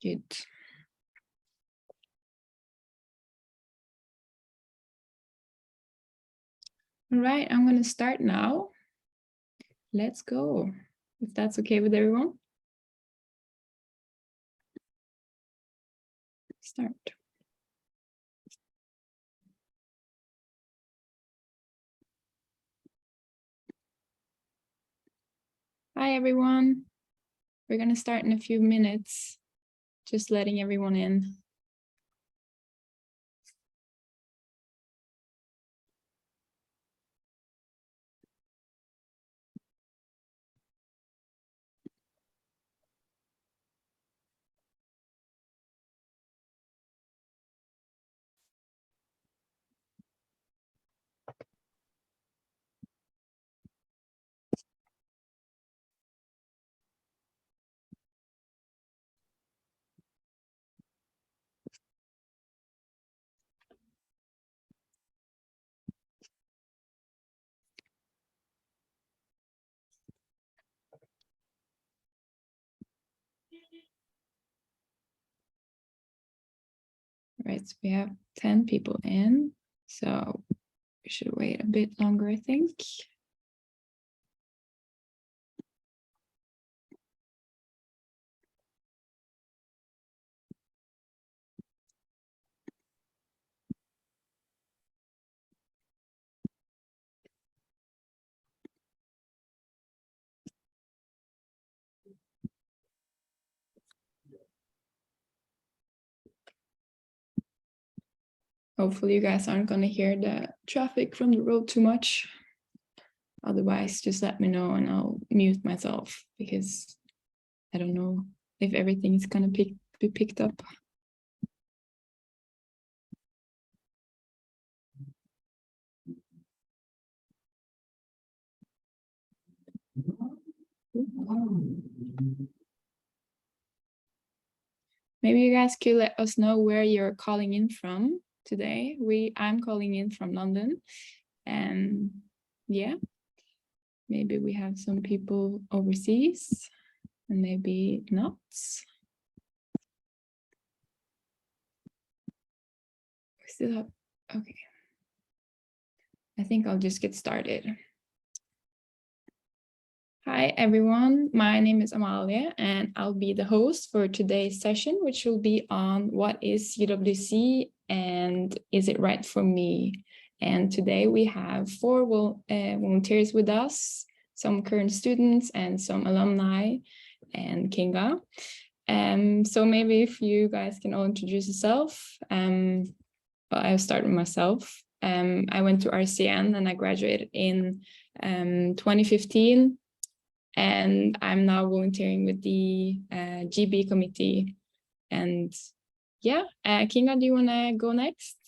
Good. All right, I'm going to start now. Let's go, if that's okay with everyone. Start. Hi, everyone. We're going to start in a few minutes, just letting everyone in. Right, so we have 10 people in, so we should wait a bit longer, I think. Hopefully you guys aren't going to hear the traffic from the road too much. Otherwise, just let me know and I'll mute myself because I don't know if everything is going to be picked up. Maybe you guys could let us know where you're calling in from today. I'm calling in from London, and yeah, maybe we have some people overseas and maybe not. We still have, okay. I think I'll just get started. Hi everyone, my name is Amalia and I'll be the host for today's session, which will be on what is UWC and is it right for me? And today we have 4 volunteers with us, some current students and some alumni and Kinga. So maybe if you guys can all introduce yourself. Well, I'll start with myself. I went to RCN and I graduated in 2015. And I'm now volunteering with the GB committee. And yeah, Kinga, do you want to go next?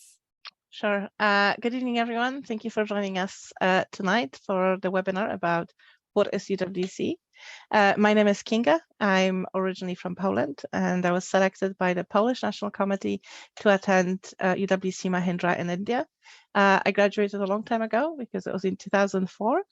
Sure. Good evening, everyone. Thank you for joining us tonight for the webinar about what is UWC. My name is Kinga. I'm originally from Poland, and I was selected by the Polish National Committee to attend UWC Mahindra in India. I graduated a long time ago because it was in 2004.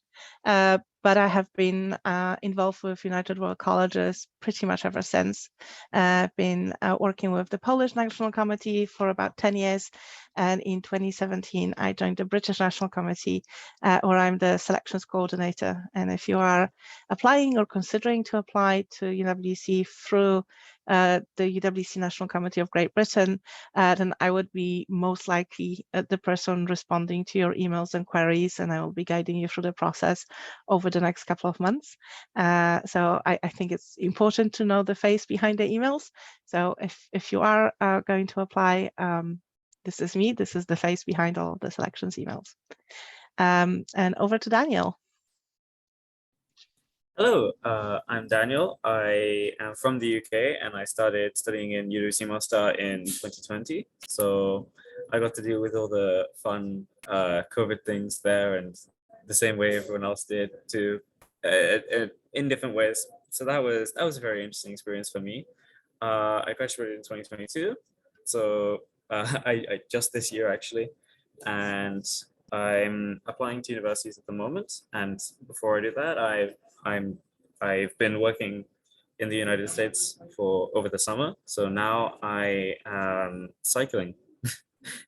But I have been involved with United World Colleges pretty much ever since. I've been working with the Polish National Committee for about 10 years. And in 2017, I joined the British National Committee, where I'm the selections coordinator. And if you are applying or considering to apply to UWC through the UWC National Committee of Great Britain, then I would be most likely the person responding to your emails and queries, and I will be guiding you through the process over the next couple of months. So I think it's important to know the face behind the emails. So if you are going to apply, this is me, this is the face behind all of the selections emails. And over to Daniel. Hello, I'm Daniel. I am from the UK and I started studying in UWC Mostar in 2020. So I got to deal with all the fun COVID things there and the same way everyone else did too, in different ways. So that was a very interesting experience for me. I graduated in 2022, so I just this year actually, and I'm applying to universities at the moment. And before I do that, I've been working in the United States for over the summer. So now I am cycling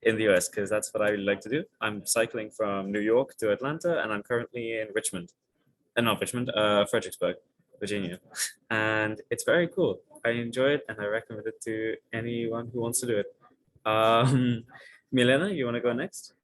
in the US because that's what I really like to do. I'm cycling from New York to Atlanta, and I'm currently in Richmond, not Richmond, Fredericksburg, Virginia. And it's very cool. I enjoy it and I recommend it to anyone who wants to do it. Milena, you want to go next?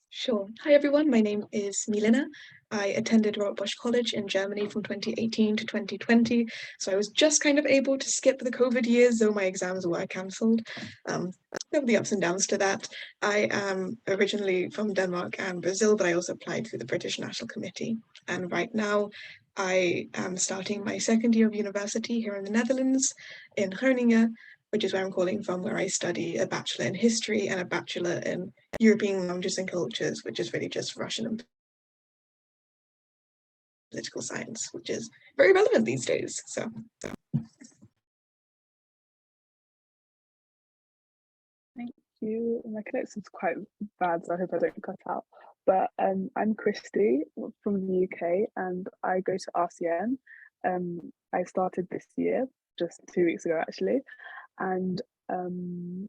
Sure. Hi, everyone. My name is Milena. I attended Robert Bosch College in Germany from 2018 to 2020. So I was just kind of able to skip the COVID years, though my exams were cancelled. There were the ups and downs to that. I am originally from Denmark and Brazil, but I also applied through the British National Committee. And right now, I am starting my second year of university here in the Netherlands, in Groningen, which is where I'm calling from, where I study a bachelor in history and a bachelor in European languages and cultures, which is really just Russian and political science, which is very relevant these days. So. Thank you. My connection's quite bad, so I hope I don't cut out. But I'm Christy from the UK, and I go to RCN. I started this year, just 2 weeks ago actually, and I'm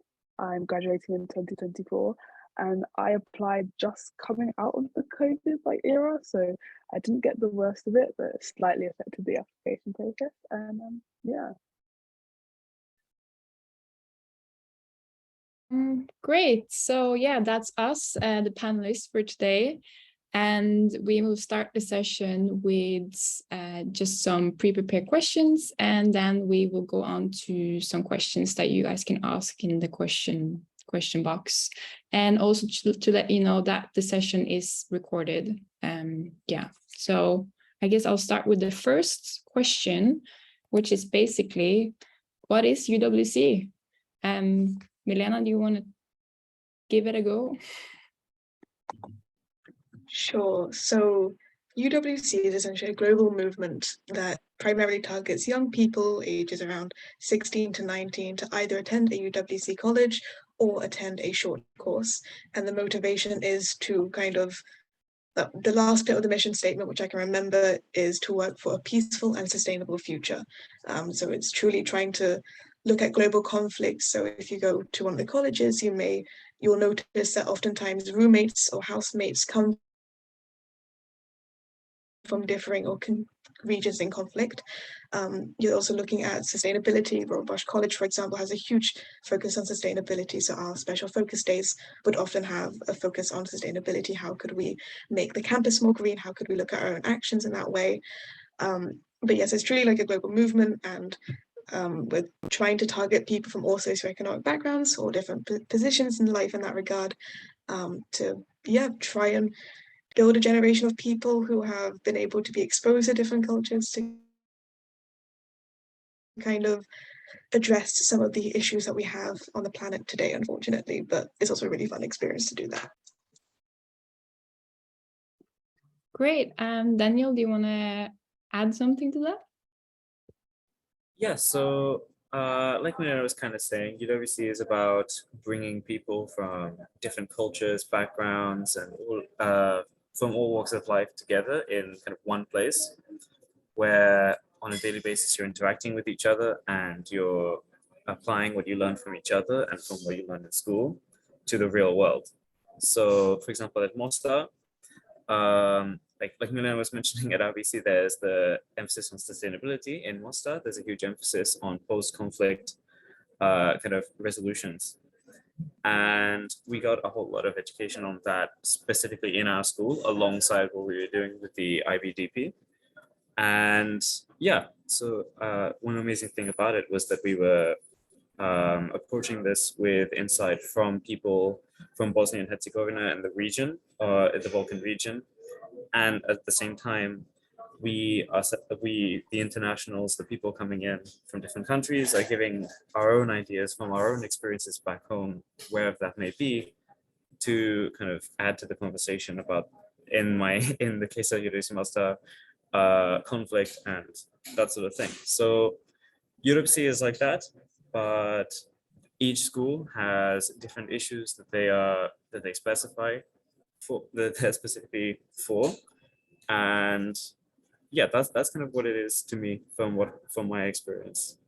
graduating in 2024. And I applied just coming out of the COVID era, so I didn't get the worst of it, but it slightly affected the application process. And yeah. Great. So yeah, that's us, the panelists for today. And we will start the session with just some pre-prepared questions, and then we will go on to some questions that you guys can ask in the question box. And also to let you know that the session is recorded. Yeah, so I guess I'll start with the first question, which is basically, what is UWC? Milena, do you want to give it a go? Sure. So UWC is essentially a global movement that primarily targets young people ages around 16 to 19 to either attend a UWC college or attend a short course. And the motivation is to kind of, the last bit of the mission statement, which I can remember, is to work for a peaceful and sustainable future. So it's truly trying to look at global conflicts. So if you go to one of the colleges, you'll notice that oftentimes roommates or housemates come from differing regions in conflict. You're also looking at sustainability. Robert Bosch College, for example, has a huge focus on sustainability. So our special focus days would often have a focus on sustainability. How could we make the campus more green? How could we look at our own actions in that way? But yes, it's truly like a global movement, and we're trying to target people from all socioeconomic backgrounds or different positions in life in that regard, to try and build a generation of people who have been able to be exposed to different cultures, to kind of address some of the issues that we have on the planet today, unfortunately. But it's also a really fun experience to do that. Great. Daniel, do you want to add something to that? Yeah, so like Milena was kind of saying, UWC is about bringing people from different cultures, backgrounds, and from all walks of life together in kind of one place, where on a daily basis you're interacting with each other and you're applying what you learn from each other and from what you learn in school to the real world. So, for example, at Mostar, like Milena was mentioning, at RBC, there's the emphasis on sustainability. In Mostar, there's a huge emphasis on post-conflict kind of resolutions. And we got a whole lot of education on that specifically in our school, alongside what we were doing with the IBDP. And yeah, so one amazing thing about it was that we were approaching this with insight from people from Bosnia and Herzegovina and the region, the Balkan region. And at the same time, the internationals, the people coming in from different countries, are giving our own ideas from our own experiences back home, wherever that may be, to kind of add to the conversation about, in the case of UWC Master, conflict and that sort of thing. So UWC is like that, but each school has different issues that they specify for, that they're specifically for. And yeah, that's kind of what it is to me from my experience.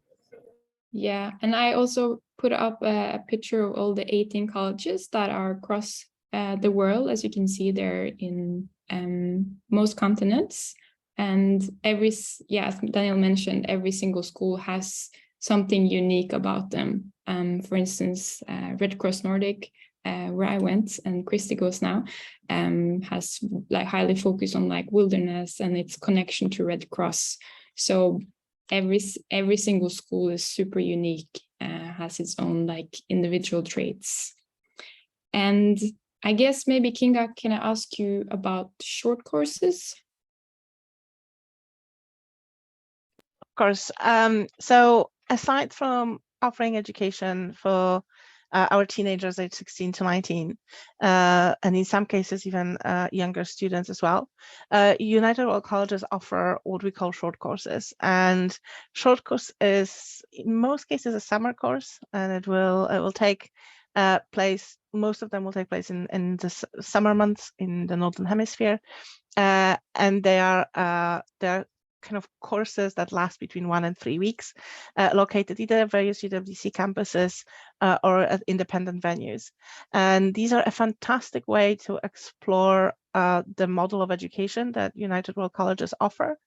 Yeah, and I also put up a picture of all the 18 colleges that are across the world. As you can see, they're in most continents. And as Daniel mentioned, every single school has something unique about them. For instance, Red Cross Nordic, where I went and Christy goes now, has like highly focused on like wilderness and its connection to Red Cross. So every single school is super unique, has its own like individual traits. And I guess maybe Kinga, can I ask you about short courses? Of course. So aside from offering education for our teenagers aged 16 to 19, and in some cases even younger students as well, United World Colleges offer what we call short courses. And short course is in most cases a summer course, and it will take place. Most of them will take place in the summer months in the Northern Hemisphere, and they are kind of courses that last between 1 and 3 weeks, located either at various UWC campuses or at independent venues. And these are a fantastic way to explore the model of education that United World Colleges offer,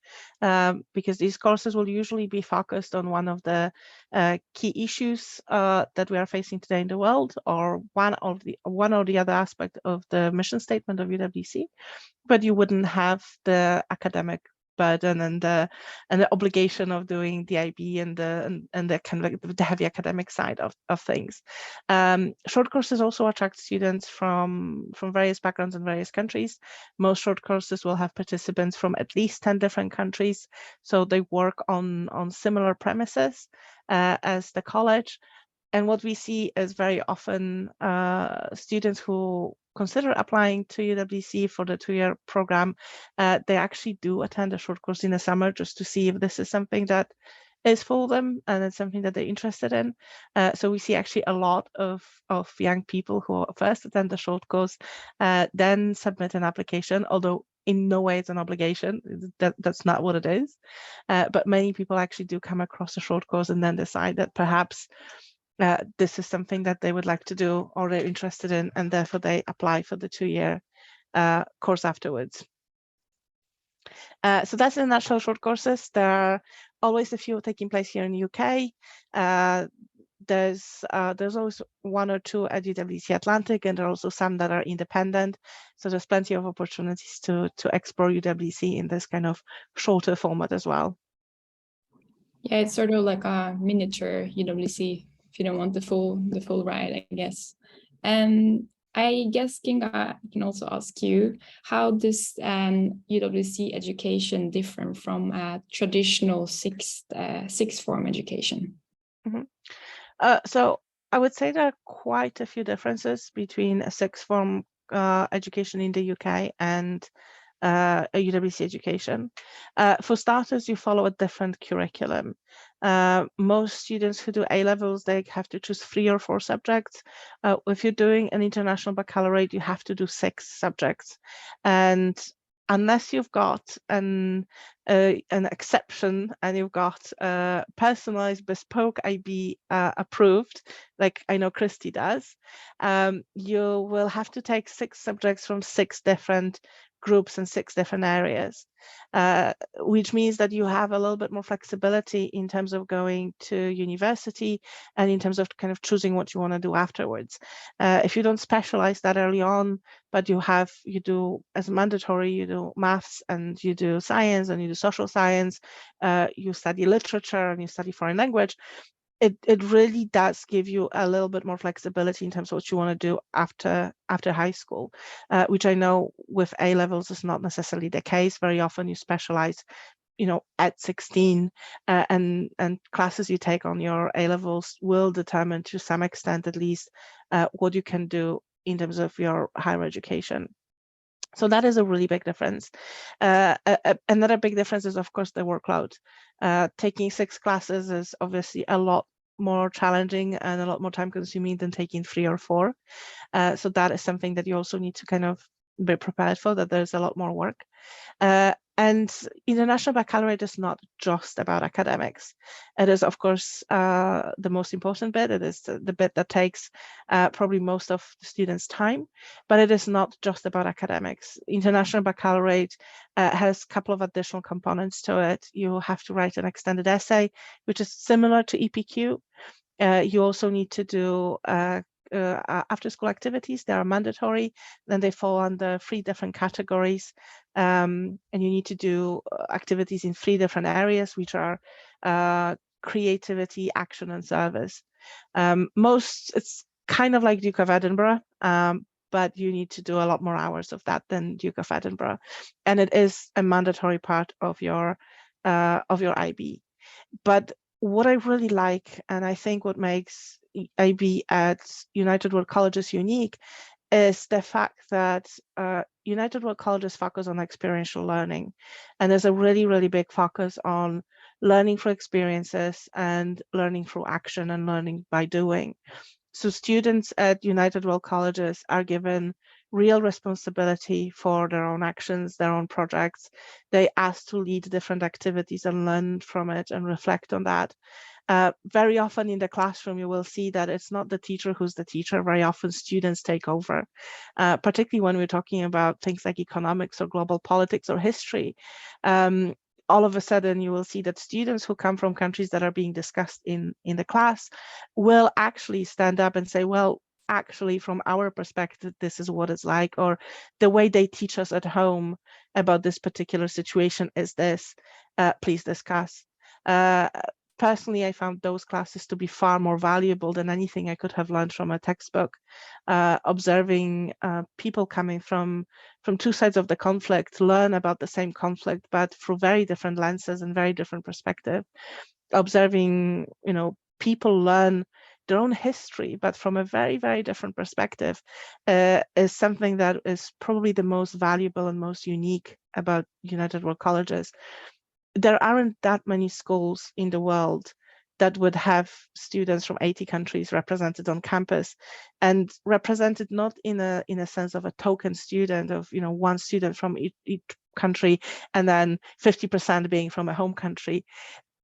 because these courses will usually be focused on one of the key issues that we are facing today in the world, or one or the other aspect of the mission statement of UWC, but you wouldn't have the academic burden and the obligation of doing the IB and the kind of like the heavy academic side of things. Short courses also attract students from various backgrounds and various countries. Most short courses will have participants from at least 10 different countries, so they work on similar premises as the college. And what we see is very often students who consider applying to UWC for the 2-year program, they actually do attend a short course in the summer just to see if this is something that is for them and it's something that they're interested in. So we see actually a lot of young people who first attend the short course, then submit an application, although in no way it's an obligation. That's not what it is. But many people actually do come across a short course and then decide that perhaps this is something that they would like to do or they're interested in, and therefore they apply for the 2-year course afterwards. So that's in a nutshell short courses. There are always a few taking place here in the UK. There's always 1 or 2 at UWC Atlantic, and there are also some that are independent. So there's plenty of opportunities to explore UWC in this kind of shorter format as well. Yeah, it's sort of like a miniature UWC if you don't want the full ride, I guess. And I guess, Kinga, I can also ask you, how does UWC education differ from a traditional sixth form education? Mm-hmm. So I would say there are quite a few differences between a sixth form education in the UK and a UWC education. For starters, you follow a different curriculum. Most students who do A-levels, they have to choose 3 or 4 subjects. If you're doing an international baccalaureate, you have to do 6 subjects. And unless you've got an exception and you've got personalized bespoke IB approved, like I know Christy does, you will have to take 6 subjects from 6 different groups in 6 different areas, which means that you have a little bit more flexibility in terms of going to university and in terms of kind of choosing what you want to do afterwards. If you don't specialize that early on, but you do as mandatory, you do maths and you do science and you do social science, you study literature and you study foreign language, it really does give you a little bit more flexibility in terms of what you want to do after high school, which I know with A-levels is not necessarily the case. Very often you specialize, at 16, and classes you take on your A-levels will determine to some extent, at least, what you can do in terms of your higher education. So that is a really big difference. Another big difference is, of course, the workload. Taking 6 classes is obviously a lot more challenging and a lot more time consuming than taking 3 or 4. So that is something that you also need to kind of be prepared for, that there's a lot more work. And International Baccalaureate is not just about academics. It is, of course, the most important bit. It is the bit that takes probably most of the students' time, but it is not just about academics. International Baccalaureate has a couple of additional components to it. You have to write an extended essay, which is similar to EPQ. You also need to do after school activities. They are mandatory. Then they fall under 3 different categories. And you need to do activities in 3 different areas, which are creativity, action, and service. It's kind of like Duke of Edinburgh, but you need to do a lot more hours of that than Duke of Edinburgh. And it is a mandatory part of your IB. But what I really like, and I think what makes IB at United World Colleges unique, is the fact that United World Colleges focus on experiential learning. And there's a really, really big focus on learning through experiences and learning through action and learning by doing. So students at United World Colleges are given real responsibility for their own actions, their own projects. They asked to lead different activities and learn from it and reflect on that. Very often in the classroom, you will see that it's not the teacher who's the teacher. Very often students take over, particularly when we're talking about things like economics or global politics or history. All of a sudden, you will see that students who come from countries that are being discussed in the class will actually stand up and say, well, actually, from our perspective, this is what it's like, or the way they teach us at home about this particular situation is this, please discuss. Personally, I found those classes to be far more valuable than anything I could have learned from a textbook. Observing people coming from 2 sides of the conflict, learn about the same conflict, but through very different lenses and very different perspective. Observing, people learn their own history, but from a very, very different perspective, is something that is probably the most valuable and most unique about United World Colleges. There aren't that many schools in the world that would have students from 80 countries represented on campus, and represented not in a sense of a token student of 1 student from each country and then 50% being from a home country.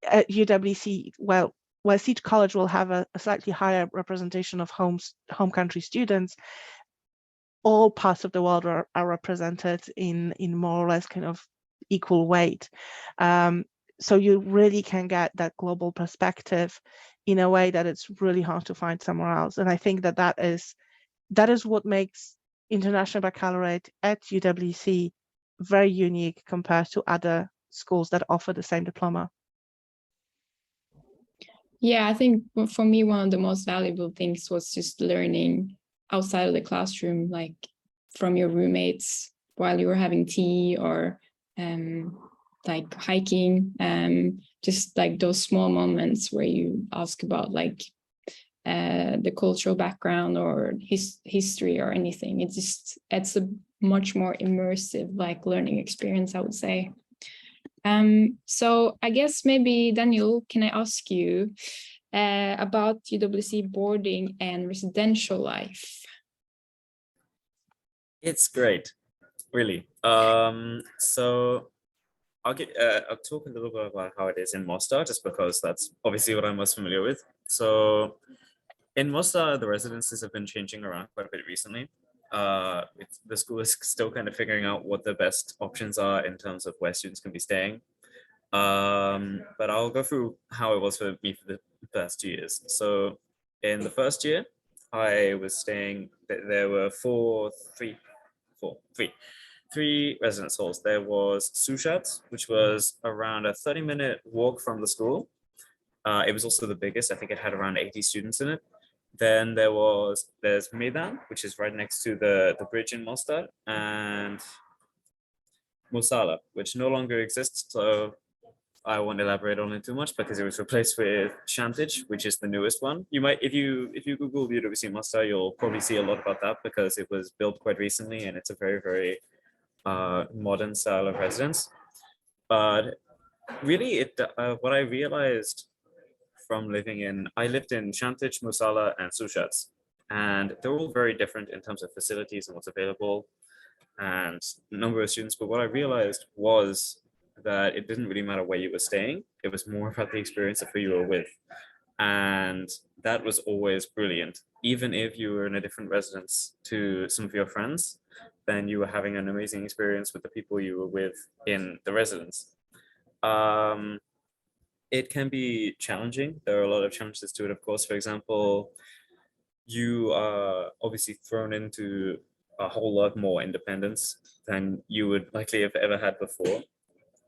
At UWC, whilst each college will have a slightly higher representation of home country students, all parts of the world are represented in more or less kind of equal weight. So you really can get that global perspective in a way that it's really hard to find somewhere else. And I think that is what makes International Baccalaureate at UWC very unique compared to other schools that offer the same diploma. Yeah, I think for me, one of the most valuable things was just learning outside of the classroom, like from your roommates while you were having tea, or like hiking, just like those small moments where you ask about like the cultural background or history or anything. It's a much more immersive like learning experience, I would say. So I guess maybe Daniel, can I ask you about UWC boarding and residential life? It's great, really. So I'll talk a little bit about how it is in Mostar, just because that's obviously what I'm most familiar with. So in Mostar, the residences have been changing around quite a bit recently. The school is still kind of figuring out what the best options are in terms of where students can be staying. But I'll go through how it was for me for the past 2 years. So in the first year, I was staying, there were three residence halls. There was Sushat, which was around a 30-minute walk from the school. It was also the biggest. I think it had around 80 students in it. Then there's Medan, which is right next to the bridge in Mostar, and Musala, which no longer exists. So I won't elaborate on it too much because it was replaced with Shantage, which is the newest one. You might, if you Google UWC Mostar, you'll probably see a lot about that because it was built quite recently and it's a very, very modern style of residence. But really, what I realized from I lived in Shantage, Musala, and Sushat, and they're all very different in terms of facilities and what's available and number of students. But what I realized was that it didn't really matter where you were staying. It was more about the experience of who you were with. And that was always brilliant. Even if you were in a different residence to some of your friends, then you were having an amazing experience with the people you were with in the residence. It can be challenging. There are a lot of challenges to it, of course. For example, you are obviously thrown into a whole lot more independence than you would likely have ever had before.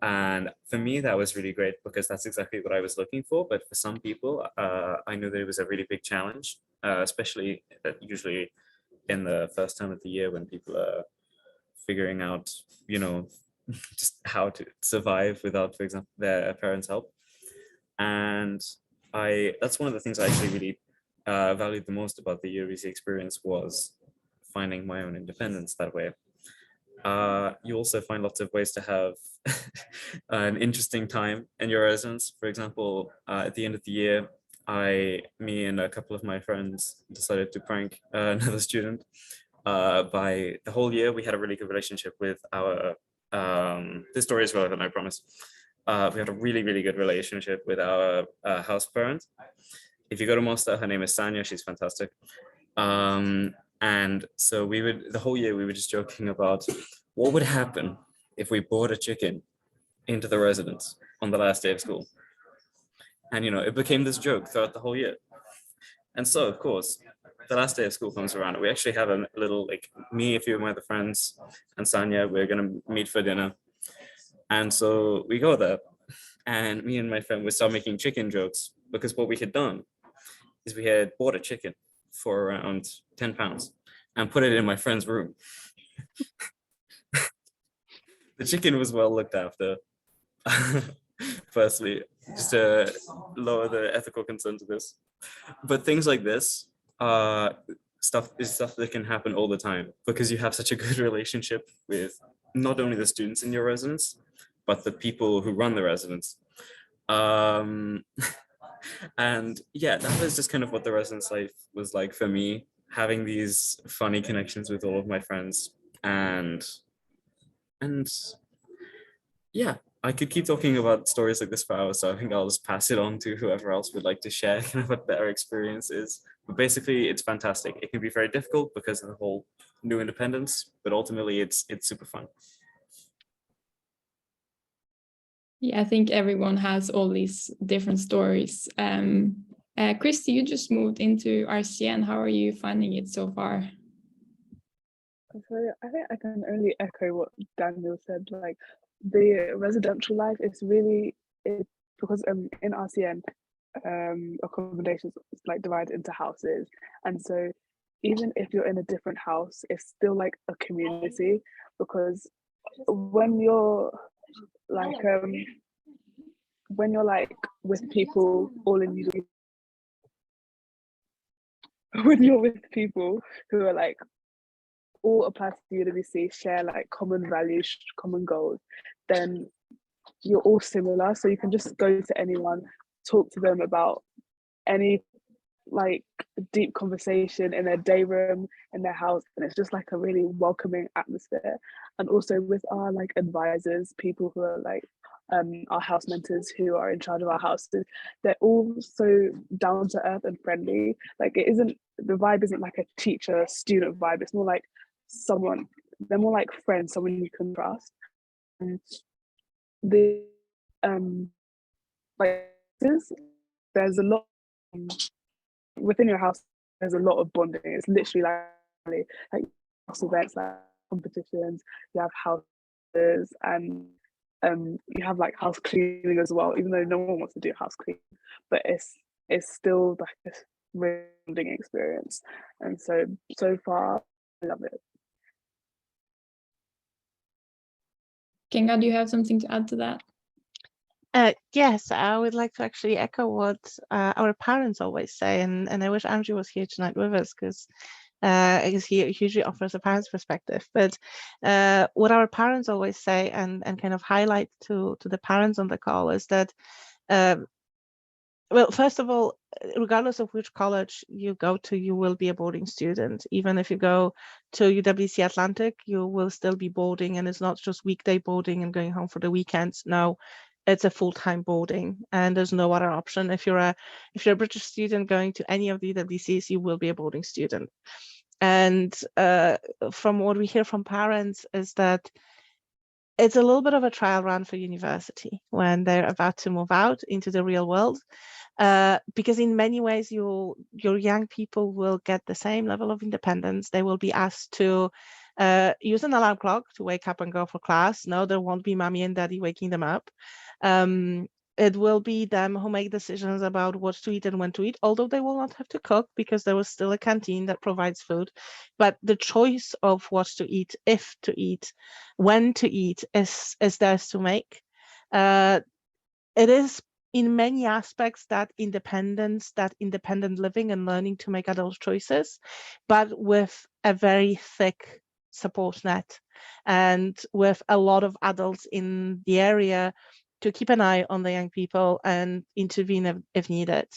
And for me, that was really great because that's exactly what I was looking for. But for some people, I knew that it was a really big challenge, especially usually in the first time of the year when people are figuring out, just how to survive without, for example, their parents' help. And that's one of the things I actually really valued the most about the UWC experience was finding my own independence that way. You also find lots of ways to have an interesting time in your residence. For example, at the end of the year, me and a couple of my friends decided to prank another student. By the whole year, we had a really good relationship with our, this story is relevant, I promise. We had a really, really good relationship with our house parent. If you go to Mostar, her name is Sanya, she's fantastic. And so the whole year we were just joking about what would happen if we brought a chicken into the residence on the last day of school. And, it became this joke throughout the whole year. And so, of course, the last day of school comes around and we actually have a little, me, a few of my other friends, and Sanya, we're going to meet for dinner. And so we go there and me and my friend would start making chicken jokes because what we had done is we had bought a chicken for around £10 and put it in my friend's room. The chicken was well looked after. Firstly, just to lower the ethical concerns of this. But things like this stuff that can happen all the time because you have such a good relationship with not only the students in your residence, but the people who run the residence. And yeah, that was just kind of what the residence life was like for me, having these funny connections with all of my friends. And yeah, I could keep talking about stories like this for hours, so I think I'll just pass it on to whoever else would like to share kind of what their experience is. But basically, it's fantastic. It can be very difficult because of the whole new independence, but ultimately it's super fun. Yeah, I think everyone has all these different stories. Christy, you just moved into RCN. How are you finding it so far? So I think I can only echo what Daniel said. Like the residential life is really because in RCN accommodations is like divided into houses, and so even if you're in a different house, it's still like a community because when you're like with people all in UWC, when you're with people who are like all apply to UWC, share like common values, common goals, then you're all similar. So you can just go to anyone, talk to them about any like deep conversation in their day room, in their house, and it's just like a really welcoming atmosphere. And also with our like advisors, people who are like our house mentors who are in charge of our houses, they're all so down to earth and friendly. Like the vibe isn't like a teacher student vibe, it's more like they're more like friends, someone you can trust. And like there's a lot within your house, there's a lot of bonding. It's literally like house events, like competitions, you have houses, and you have like house cleaning as well, even though no one wants to do house cleaning, but it's still like this bonding experience. And so far I love it. Kinga, do you have something to add to that? Yes, I would like to actually echo what our parents always say, and I wish Andrew was here tonight with us because he hugely offers a parent's perspective. But what our parents always say and kind of highlight to the parents on the call is that Well, first of all, regardless of which college you go to, you will be a boarding student. Even if you go to UWC Atlantic, you will still be boarding, and it's not just weekday boarding and going home for the weekends. No, it's a full-time boarding, and there's no other option. If you're a British student going to any of the UWCs, you will be a boarding student. And from what we hear from parents is that it's a little bit of a trial run for university when they're about to move out into the real world, because in many ways your young people will get the same level of independence. They will be asked to use an alarm clock to wake up and go for class. No, there won't be mommy and daddy waking them up. It will be them who make decisions about what to eat and when to eat, although they will not have to cook because there was still a canteen that provides food. But the choice of what to eat, if to eat, when to eat is theirs to make. It is in many aspects that independence, that independent living and learning to make adult choices, but with a very thick support net and with a lot of adults in the area to keep an eye on the young people and intervene if needed.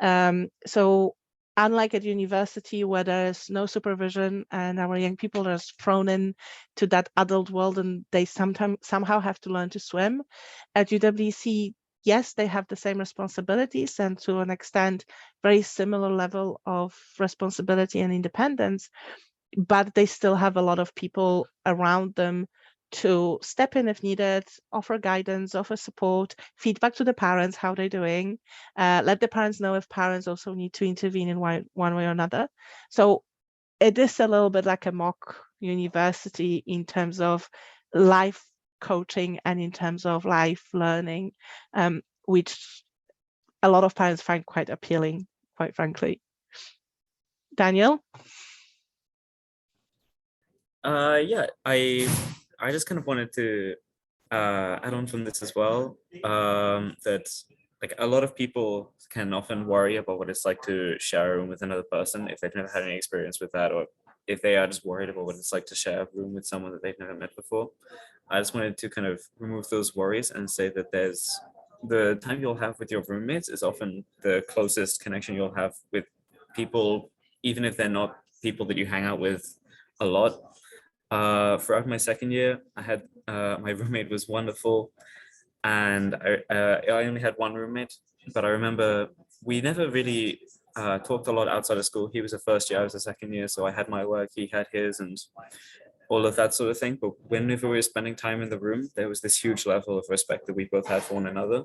So unlike at university where there's no supervision and our young people are thrown in to that adult world and they somehow have to learn to swim, at UWC, yes, they have the same responsibilities and to an extent, very similar level of responsibility and independence, but they still have a lot of people around them to step in if needed, offer guidance, offer support, feedback to the parents, how they're doing, let the parents know if parents also need to intervene in one way or another. So it is a little bit like a mock university in terms of life coaching and in terms of life learning, which a lot of parents find quite appealing, quite frankly. Daniel? Yeah, I just kind of wanted to add on from this as well, that like a lot of people can often worry about what it's like to share a room with another person if they've never had any experience with that, or if they are just worried about what it's like to share a room with someone that they've never met before. I just wanted to kind of remove those worries and say that there's the time you'll have with your roommates is often the closest connection you'll have with people, even if they're not people that you hang out with a lot. Throughout my second year, I had my roommate was wonderful, and I only had one roommate, but I remember we never really talked a lot outside of school. He was a first year, I was a second year, so I had my work, he had his, and all of that sort of thing. But whenever we were spending time in the room, there was this huge level of respect that we both had for one another,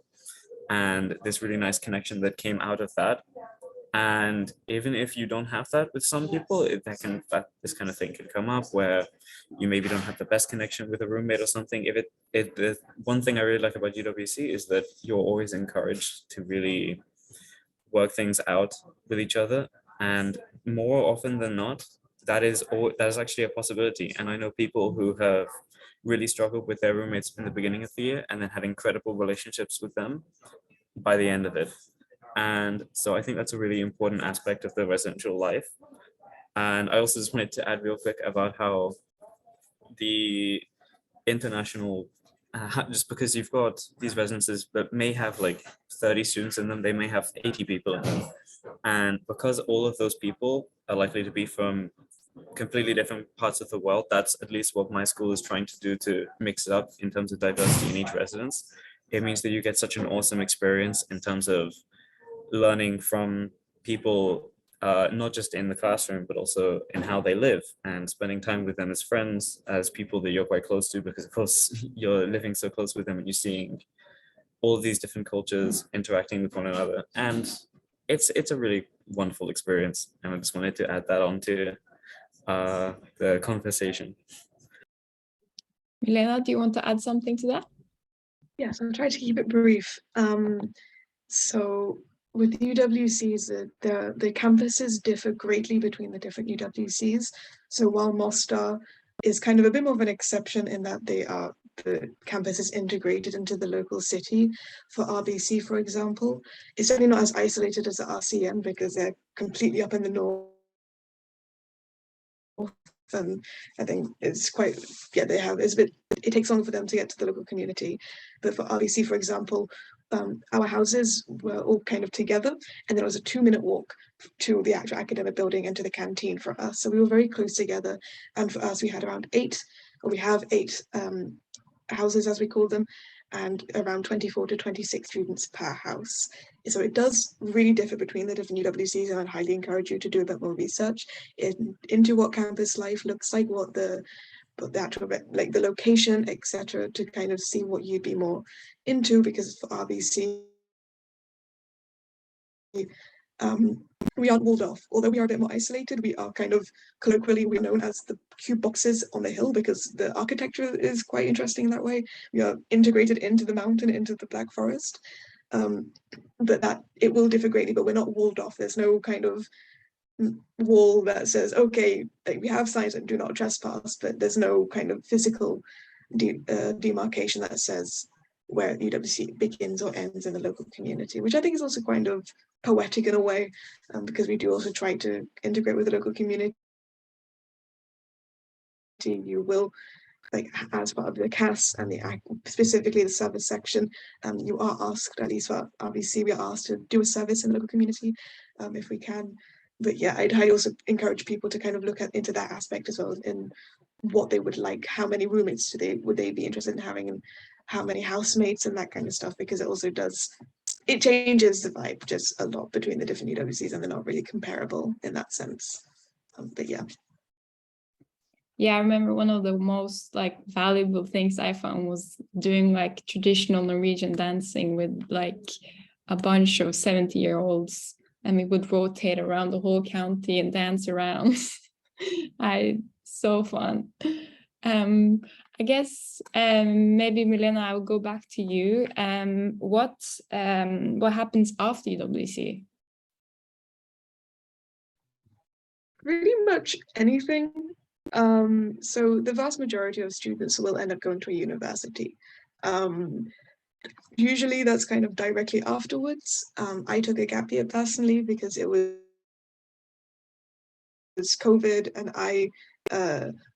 and this really nice connection that came out of that. And even if you don't have that with some people, this kind of thing can come up where you maybe don't have the best connection with a roommate or something. The one thing I really like about UWC is that you're always encouraged to really work things out with each other, and more often than not, that is actually a possibility. And I know people who have really struggled with their roommates in the beginning of the year and then had incredible relationships with them by the end of it. And so I think that's a really important aspect of the residential life. And I also just wanted to add real quick about how the international, just because you've got these residences that may have like 30 students in them, they may have 80 people in them. And because all of those people are likely to be from completely different parts of the world, that's at least what my school is trying to do to mix it up in terms of diversity in each residence. It means that you get such an awesome experience in terms of learning from people, not just in the classroom, but also in how they live, and spending time with them as friends, as people that you're quite close to, because of course you're living so close with them and you're seeing all of these different cultures interacting with one another. And it's a really wonderful experience. And I just wanted to add that on to the conversation. Milena, do you want to add something to that? Yes, I'll try to keep it brief. So with UWCs, the campuses differ greatly between the different UWCs. So while Mostar is kind of a bit more of an exception in that the campus is integrated into the local city, for RBC, for example, it's certainly not as isolated as the RCN because they're completely up in the north. And I think it's quite, yeah, it takes longer for them to get to the local community. But for RBC, for example, our houses were all kind of together, and there was a 2-minute walk to the actual academic building and to the canteen for us. So we were very close together. And for us, we had around 8, or we have 8 houses, as we call them, and around 24 to 26 students per house. So it does really differ between the different UWCs, and I'd highly encourage you to do a bit more research into what campus life looks like, what the actual, like the location, etc., to kind of see what you'd be more into, because for RBC, we aren't walled off. Although we are a bit more isolated, we are kind of colloquially, we're known as the cube boxes on the hill, because the architecture is quite interesting that way. We are integrated into the mountain, into the Black Forest. But that it will differ greatly, but we're not walled off. There's no kind of wall that says, okay, like we have signs that do not trespass, but there's no kind of physical demarcation that says where UWC begins or ends in the local community, which I think is also kind of poetic in a way, because we do also try to integrate with the local community. You will, like, as part of the CAS and specifically the service section, you are asked, at least for RBC, we are asked to do a service in the local community if we can. But yeah, I'd also encourage people to kind of look into that aspect as well, in what they would like, how many roommates would they be interested in having, and how many housemates and that kind of stuff, because it also it changes the vibe just a lot between the different UWCs, and they're not really comparable in that sense. But yeah. Yeah, I remember one of the most like valuable things I found was doing like traditional Norwegian dancing with like a bunch of 70-year-olds, and we would rotate around the whole county and dance around. So fun. I guess maybe Milena, I will go back to you. What happens after UWC? Pretty much anything. So the vast majority of students will end up going to a university. Usually that's kind of directly afterwards. I took a gap year personally because it was COVID, and I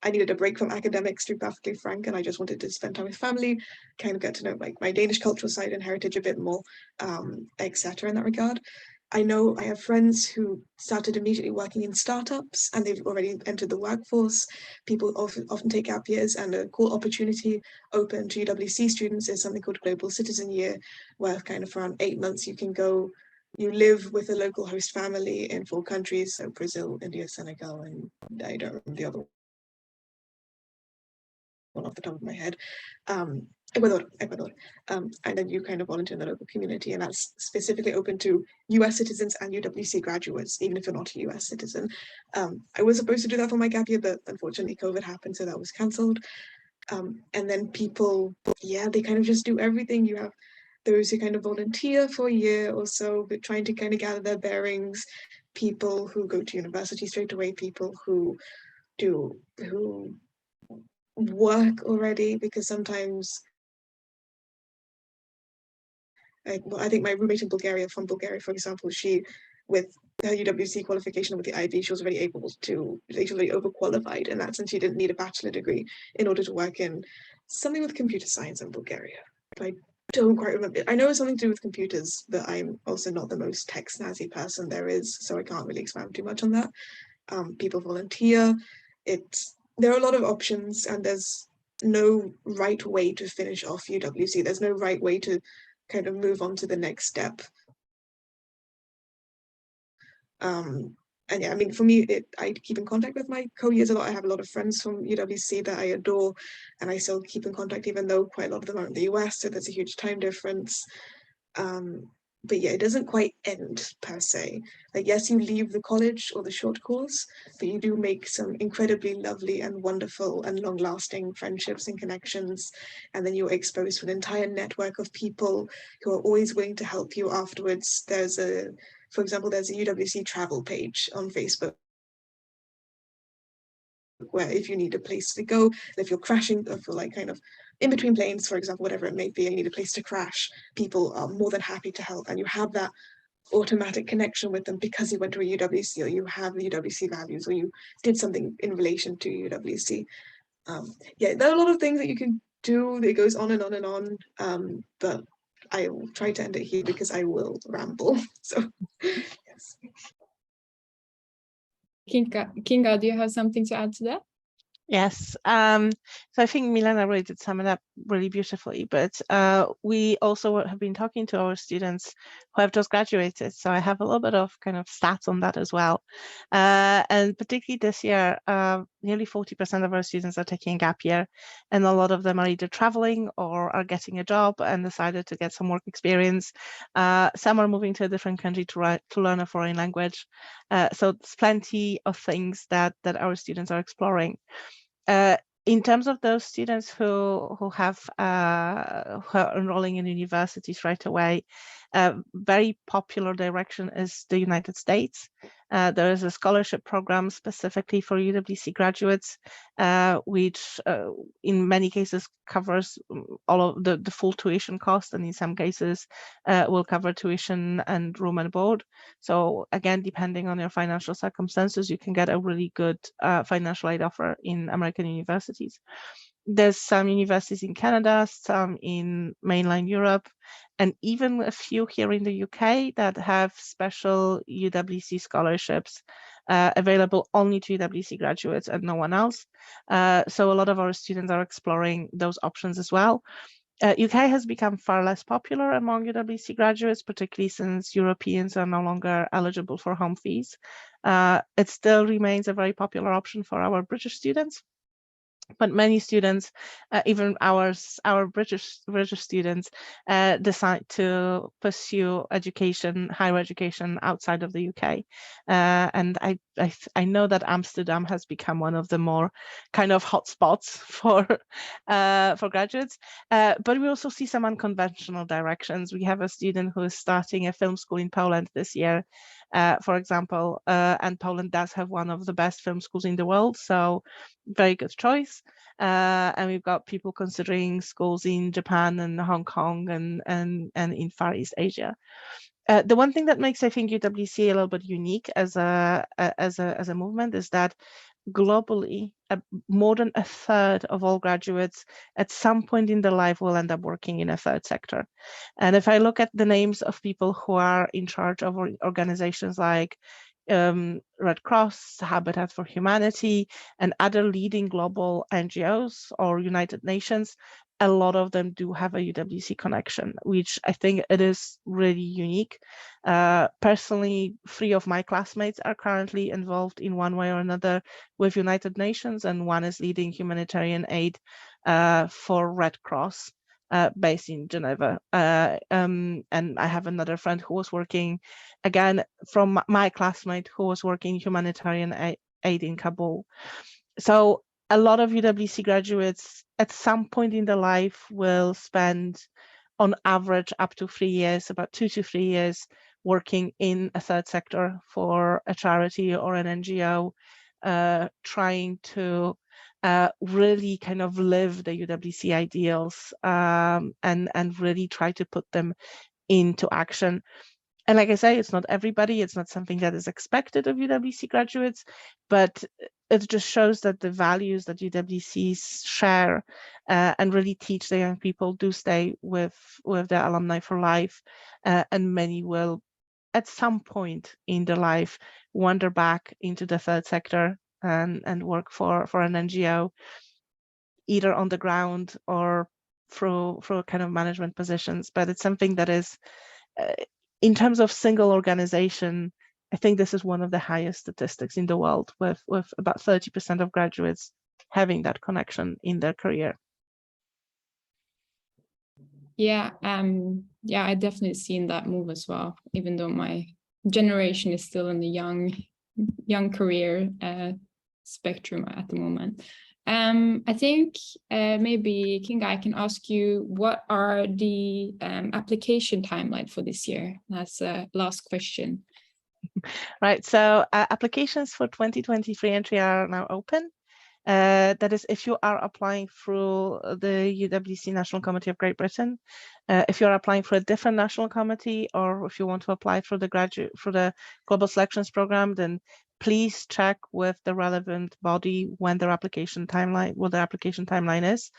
needed a break from academics, to be perfectly frank, and I just wanted to spend time with family, kind of get to know like my Danish cultural side and heritage a bit more, etc. in that regard. I know I have friends who started immediately working in startups, and they've already entered the workforce. People often take gap years, and a cool opportunity open to UWC students is something called Global Citizen Year, where kind of around 8 months you can go, you live with a local host family in 4 countries, so Brazil, India, Senegal, and I don't remember the other one off the top of my head. Ecuador. And then you kind of volunteer in the local community, and that's specifically open to US citizens and UWC graduates, even if you're not a US citizen. I was supposed to do that for my gap year, but unfortunately COVID happened, so that was cancelled. And then people, yeah, they kind of just do everything. You have those who kind of volunteer for a year or so, but trying to kind of gather their bearings, people who go to university straight away, people who work already, because sometimes I think my roommate in Bulgaria, from Bulgaria, for example, she, with her UWC qualification with the IB, she was already able to, she was already overqualified in that sense. She didn't need a bachelor degree in order to work in something with computer science in Bulgaria. But I don't quite remember. I know it's something to do with computers, but I'm also not the most tech snazzy person there is, so I can't really expand too much on that. People volunteer. There are a lot of options, and there's no right way to finish off UWC. There's no right way to kind of move on to the next step. And yeah, I mean, for me, I keep in contact with my co-years a lot. I have a lot of friends from UWC that I adore, and I still keep in contact, even though quite a lot of them are in the US, so there's a huge time difference. But yeah, it doesn't quite end per se. Like, yes, you leave the college or the short course, but you do make some incredibly lovely and wonderful and long-lasting friendships and connections. And then you're exposed to an entire network of people who are always willing to help you afterwards. For example, there's a UWC travel page on Facebook, where if you need a place to go, if you're crashing, if you're like kind of in between planes, for example, whatever it may be, and you need a place to crash, people are more than happy to help, and you have that automatic connection with them because you went to a UWC, or you have the UWC values, or you did something in relation to UWC. Yeah, there are a lot of things that you can do. It goes on and on and on, but I will try to end it here because I will ramble. So, yes. Kinga, do you have something to add to that? Yes, so I think Milena really did sum it up really beautifully, but we also have been talking to our students who have just graduated, so I have a little bit of kind of stats on that as well. And particularly this year, nearly 40% of our students are taking a gap year, and a lot of them are either traveling or are getting a job and decided to get some work experience. Some are moving to a different country to learn a foreign language. So there's plenty of things that our students are exploring. In terms of those students who are enrolling in universities right away, a very popular direction is the United States. There is a scholarship program specifically for UWC graduates, which in many cases covers all of the full tuition cost, and in some cases will cover tuition and room and board. So again, depending on your financial circumstances, you can get a really good financial aid offer in American universities. There's some universities in Canada, some in mainland Europe, and even a few here in the UK that have special UWC scholarships available only to UWC graduates and no one else. So a lot of our students are exploring those options as well. UK has become far less popular among UWC graduates, particularly since Europeans are no longer eligible for home fees. It still remains a very popular option for our British students. But many students, even our British students, decide to pursue education, higher education outside of the UK. And I know that Amsterdam has become one of the more kind of hotspots for graduates. But we also see some unconventional directions. We have a student who is starting a film school in Poland this year, for example, and Poland does have one of the best film schools in the world, so very good choice. And we've got people considering schools in Japan and Hong Kong and in Far East Asia. The one thing that makes, I think, UWC a little bit unique as a movement is that globally, more than a third of all graduates at some point in their life will end up working in a third sector. And if I look at the names of people who are in charge of organizations like Red Cross, Habitat for Humanity, and other leading global NGOs or United Nations, a lot of them do have a UWC connection, which I think it is really unique. Personally, 3 of my classmates are currently involved in one way or another with United Nations, and one is leading humanitarian aid for Red Cross based in Geneva. And I have another friend who was working, again, from my classmate, who was working humanitarian aid in Kabul. So a lot of UWC graduates at some point in their life will spend on average up to 3 years, about 2 to 3 years, working in a third sector for a charity or an NGO, trying to really kind of live the UWC ideals and really try to put them into action. And like I say, it's not everybody, it's not something that is expected of UWC graduates, but it just shows that the values that UWCs share and really teach the young people do stay with their alumni for life. And many will, at some point in their life, wander back into the third sector and work for an NGO, either on the ground or through kind of management positions. But it's something that is, in terms of single organization, I think this is one of the highest statistics in the world, with about 30% of graduates having that connection in their career. Yeah, I definitely seen that move as well, even though my generation is still in the young career spectrum at the moment. I think maybe, Kinga, I can ask you, what are the application timeline for this year? That's the last question. Right, so applications for 2023 entry are now open. That is, if you are applying through the UWC National Committee of Great Britain, if you're applying for a different national committee, or if you want to apply for the Global Selections Program, then please check with the relevant body when their application timeline is.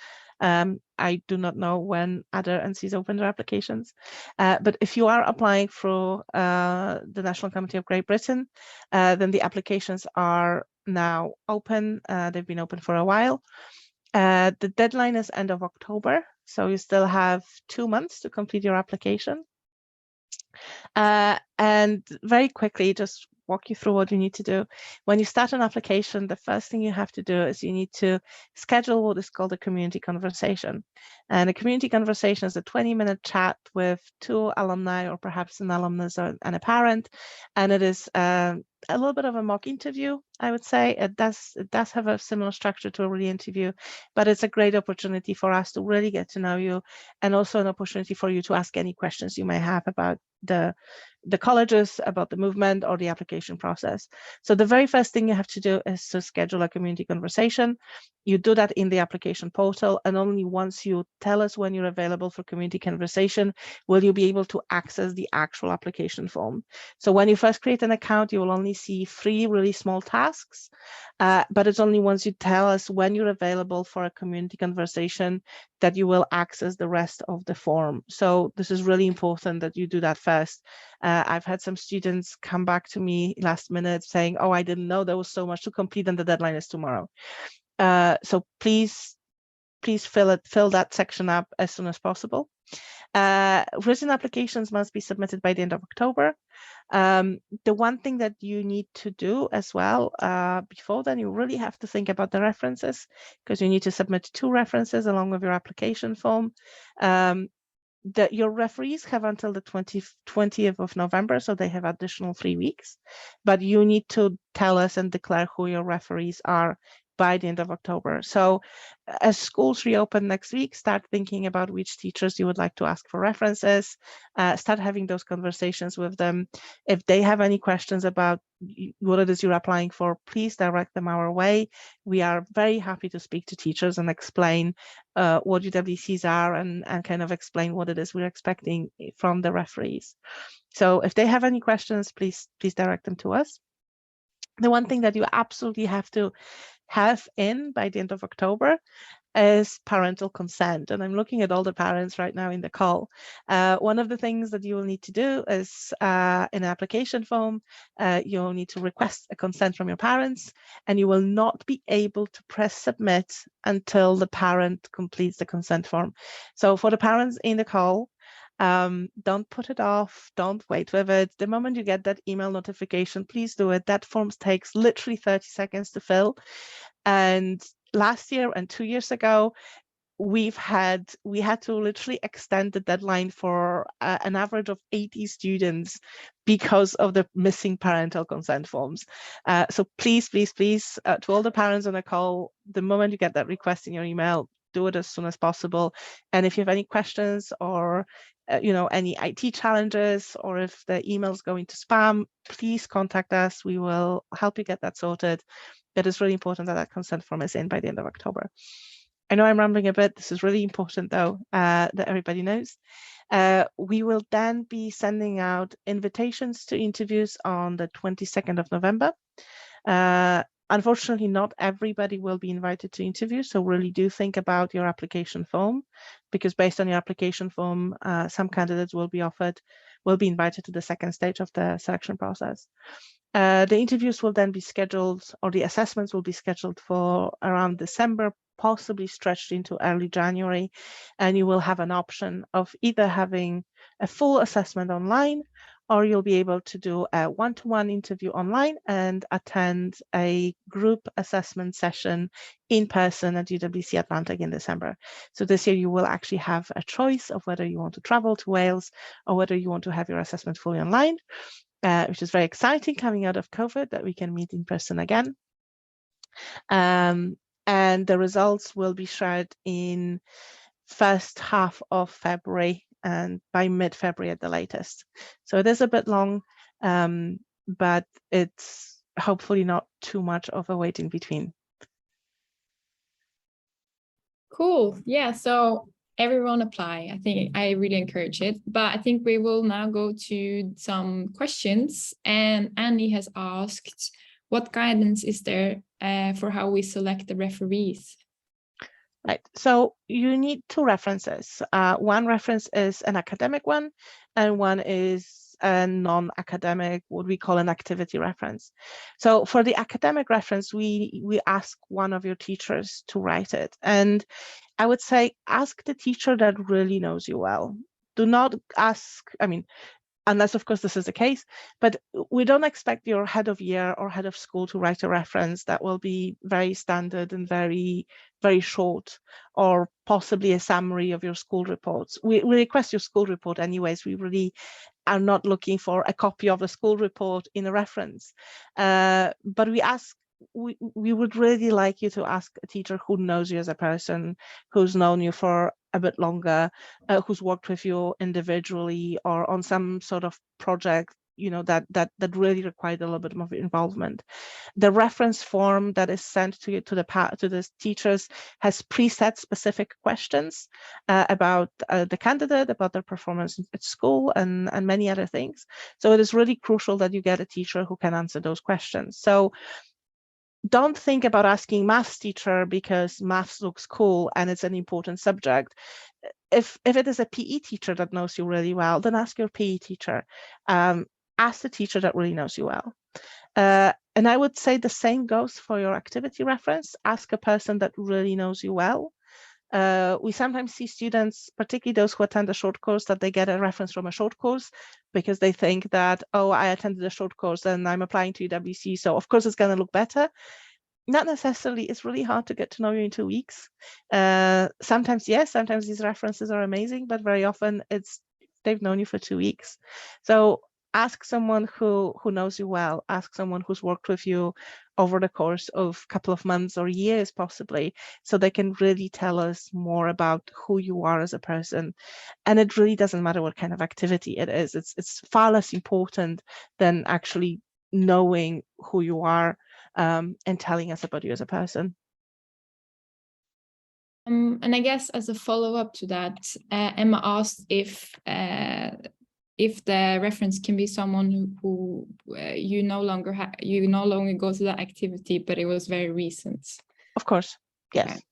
I do not know when other NCs open their applications, but if you are applying through the National Committee of Great Britain, then the applications are now open. They've been open for a while. The deadline is end of October, so you still have 2 months to complete your application. And very quickly, just walk you through what you need to do. When you start an application, the first thing you have to do is you need to schedule what is called a community conversation. And a community conversation is a 20-minute chat with 2 alumni, or perhaps an alumnus and a parent. And it is a little bit of a mock interview, I would say. It does have a similar structure to a real interview, but it's a great opportunity for us to really get to know you, and also an opportunity for you to ask any questions you may have about the colleges, about the movement or the application process. So the very first thing you have to do is to schedule a community conversation. You do that in the application portal, and only once you tell us when you're available for community conversation will you be able to access the actual application form. So when you first create an account, you will only see 3 really small tasks, but it's only once you tell us when you're available for a community conversation that you will access the rest of the form. So this is really important that you do that first. I've had some students come back to me last minute saying, oh, I didn't know there was so much to complete and the deadline is tomorrow. So please fill that section up as soon as possible. Written applications must be submitted by the end of October. The one thing that you need to do as well, before then, you really have to think about the references, because you need to submit 2 references along with your application form. That your referees have until the 20th of November, so they have additional 3 weeks, but you need to tell us and declare who your referees are by the end of October. So as schools reopen next week, start thinking about which teachers you would like to ask for references, start having those conversations with them. If they have any questions about what it is you're applying for, please direct them our way. We are very happy to speak to teachers and explain what UWCs are and kind of explain what it is we're expecting from the referees. So if they have any questions, please direct them to us. The one thing that you absolutely have to have in by the end of October is parental consent. And I'm looking at all the parents right now in the call. One of the things that you will need to do is in an application form, you'll need to request a consent from your parents, and you will not be able to press submit until the parent completes the consent form. So for the parents in the call, don't put it off, don't wait with it. The moment you get that email notification, please do it. That form takes literally 30 seconds to fill. And last year and 2 years ago, we had to literally extend the deadline for an average of 80 students because of the missing parental consent forms. So please, to all the parents on the call, the moment you get that request in your email, do it as soon as possible. And if you have any questions or any IT challenges, or if the emails go into spam, please contact us. We will help you get that sorted. It is really important that that consent form is in by the end of October. I know I'm rambling a bit. This is really important, though, that everybody knows. We will then be sending out invitations to interviews on the 22nd of November. Unfortunately, not everybody will be invited to interview, so really do think about your application form, because based on your application form, some candidates will be invited to the second stage of the selection process. The interviews will then be scheduled, or the assessments will be scheduled for around December, possibly stretched into early January, and you will have an option of either having a full assessment online, or you'll be able to do a one-to-one interview online and attend a group assessment session in person at UWC Atlantic in December. So this year you will actually have a choice of whether you want to travel to Wales or whether you want to have your assessment fully online, which is very exciting coming out of COVID, that we can meet in person again. And the results will be shared in first half of February, and by mid-February at the latest. So it is a bit long, but it's hopefully not too much of a wait in between. Cool. Yeah, so everyone apply. I think I really encourage it. But I think we will now go to some questions. And Andy has asked, what guidance is there for how we select the referees? Right, so you need two references. One reference is an academic one, and one is a non-academic, what we call an activity reference. So for the academic reference, we ask one of your teachers to write it. And I would say ask the teacher that really knows you well. Do not ask, I mean, unless of course this is the case, but we don't expect your head of year or head of school to write a reference that will be very standard and very, very short, or possibly a summary of your school reports. We request your school report anyways. We really are not looking for a copy of a school report in a reference, but we would really like you to ask a teacher who knows you as a person, who's known you for a bit longer, who's worked with you individually or on some sort of project, you know, that really required a little bit of involvement. The reference form that is sent to you to the teachers has preset specific questions about the candidate, about their performance at school, and many other things. So it is really crucial that you get a teacher who can answer those questions. So don't think about asking maths teacher because maths looks cool and it's an important subject. If it is a PE teacher that knows you really well, then ask your PE teacher. Ask the teacher that really knows you well. And I would say the same goes for your activity reference. Ask a person that really knows you well. We sometimes see students, particularly those who attend a short course, that they get a reference from a short course because they think that, oh, I attended a short course and I'm applying to UWC, so of course it's going to look better. Not necessarily. It's really hard to get to know you in 2 weeks. Sometimes, yes, sometimes these references are amazing, but very often they've known you for 2 weeks. So ask someone who knows you well, ask someone who's worked with you over the course of a couple of months or years possibly, so they can really tell us more about who you are as a person. And it really doesn't matter what kind of activity it is. It's far less important than actually knowing who you are and telling us about you as a person. And I guess as a follow-up to that, Emma asked if the reference can be someone who you no longer go to that activity, but it was very recent. Of course, yes. Okay.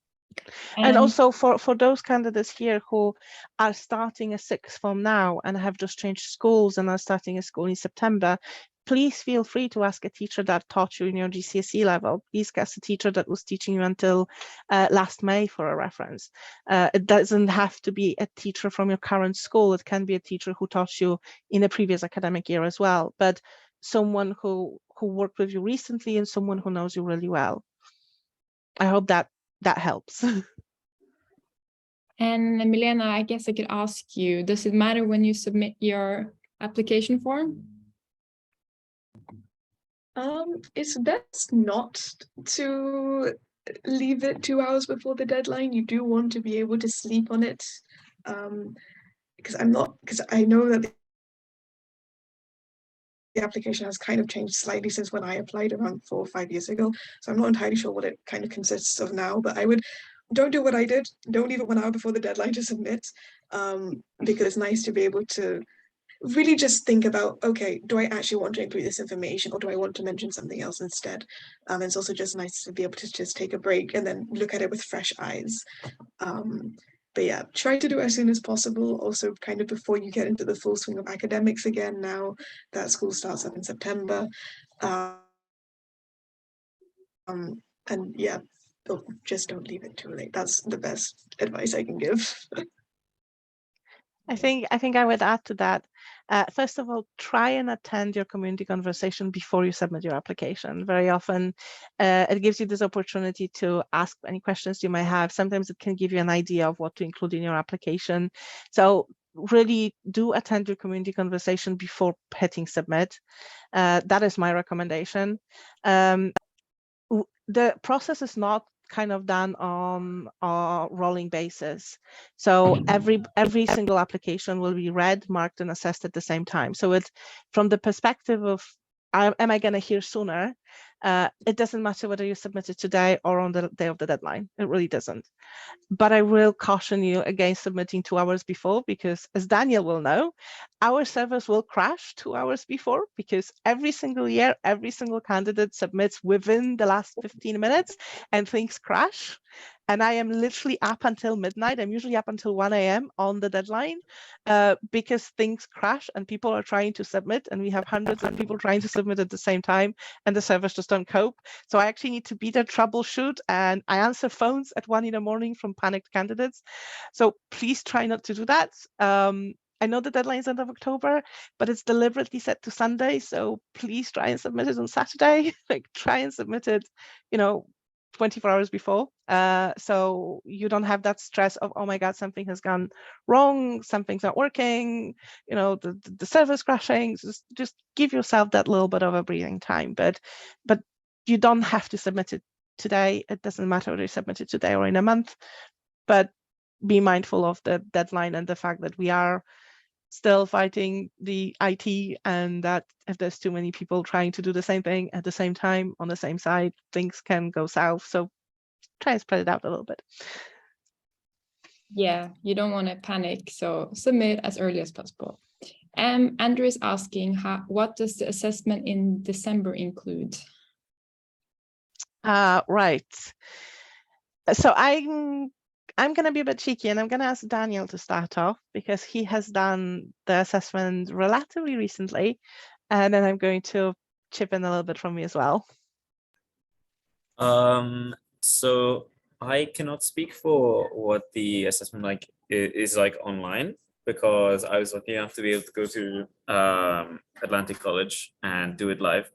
And also for those candidates here who are starting a sixth form now and have just changed schools and are starting a school in September, please feel free to ask a teacher that taught you in your GCSE level. Please ask a teacher that was teaching you until last May for a reference. It doesn't have to be a teacher from your current school. It can be a teacher who taught you in a previous academic year as well, but someone who worked with you recently and someone who knows you really well. I hope that helps. And Milena, I guess I could ask you, does it matter when you submit your application form? It's best not to leave it 2 hours before the deadline. You do want to be able to sleep on it, because I know that the application has kind of changed slightly since when I applied around 4 or 5 years ago. So I'm not entirely sure what it kind of consists of now, but don't do what I did. Don't leave it 1 hour before the deadline to submit, because it's nice to be able to really just think about, okay, do I actually want to include this information, or do I want to mention something else instead? It's also just nice to be able to just take a break and then look at it with fresh eyes. But yeah, try to do it as soon as possible. Also, kind of before you get into the full swing of academics again, now that school starts up in September. And yeah, just don't leave it too late. That's the best advice I can give. I think I would add to that. First of all, try and attend your community conversation before you submit your application. Very often, it gives you this opportunity to ask any questions you may have. Sometimes it can give you an idea of what to include in your application. So really do attend your community conversation before hitting submit. That is my recommendation. The process is not kind of done on a rolling basis. So every single application will be read, marked, and assessed at the same time. So it's from the perspective of, am I going to hear sooner? It doesn't matter whether you submit it today or on the day of the deadline. It really doesn't. But I will caution you against submitting 2 hours before, because as Daniel will know, our servers will crash 2 hours before, because every single year, every single candidate submits within the last 15 minutes and things crash. and I am literally up until midnight. I'm usually up until 1 a.m. on the deadline because things crash and people are trying to submit, and we have hundreds of people trying to submit at the same time, and the servers just don't cope. So I actually need to be there, troubleshoot, and I answer phones at 1 in the morning from panicked candidates. So please try not to do that. I know the deadline is end of October, but it's deliberately set to Sunday. So please try and submit it on Saturday. Like, try and submit it, 24 hours before. So you don't have that stress of, oh my God, something has gone wrong, something's not working, the server's crashing. Just give yourself that little bit of a breathing time. But you don't have to submit it today. It doesn't matter whether you submit it today or in a month, but be mindful of the deadline and the fact that we are still fighting the IT, and that if there's too many people trying to do the same thing at the same time on the same side, things can go south. So try and spread it out a little bit. Yeah, you don't want to panic, so submit as early as possible. Andrew is asking, what does the assessment in December include? Right. So I'm going to be a bit cheeky, and I'm going to ask Daniel to start off because he has done the assessment relatively recently, and then I'm going to chip in a little bit from me as well. So I cannot speak for what the assessment is like online, because I was lucky enough to be able to go to Atlantic College and do it live,